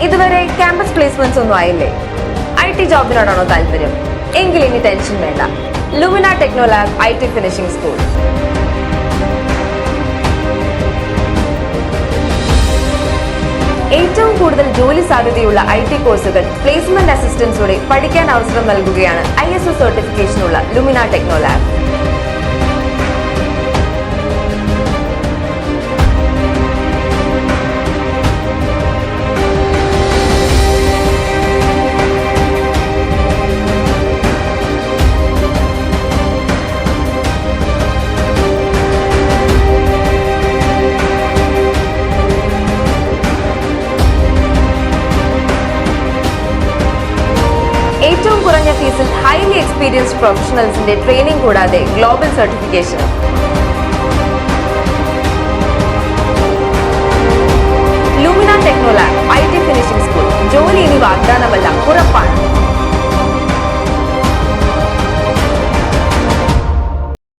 ഇതുവരെ campus placements ഒന്നും ആയില്ലേ? IT ജോബിനോടാണോ താല്പര്യം? എങ്കിൽ ഇനി ടെൻഷൻ വേണ്ട. Luminar Technolab IT finishing school. ഏറ്റവും കൂടുതൽ ജോലി സാധ്യതയുള്ള IT കോഴ്സുകൾ പ്ലേസ്മെന്റ് അസിസ്റ്റൻസോടെ പഠിക്കാൻ അവസരം നൽകുകയാണ് ISO സർട്ടിഫിക്കേഷനുള്ള Luminar Technolab. ഏറ്റവും കുറഞ്ഞ ഫീസിൽ ഹൈലി എക്സ്പീരിയൻസ്ഡ് പ്രൊഫഷണൽസിന്റെ ട്രെയിനിങ് കൂടാതെ global certification. Luminar Technolab IT finishing school. ജോലി ഇനി വാഗ്ദാനമല്ല.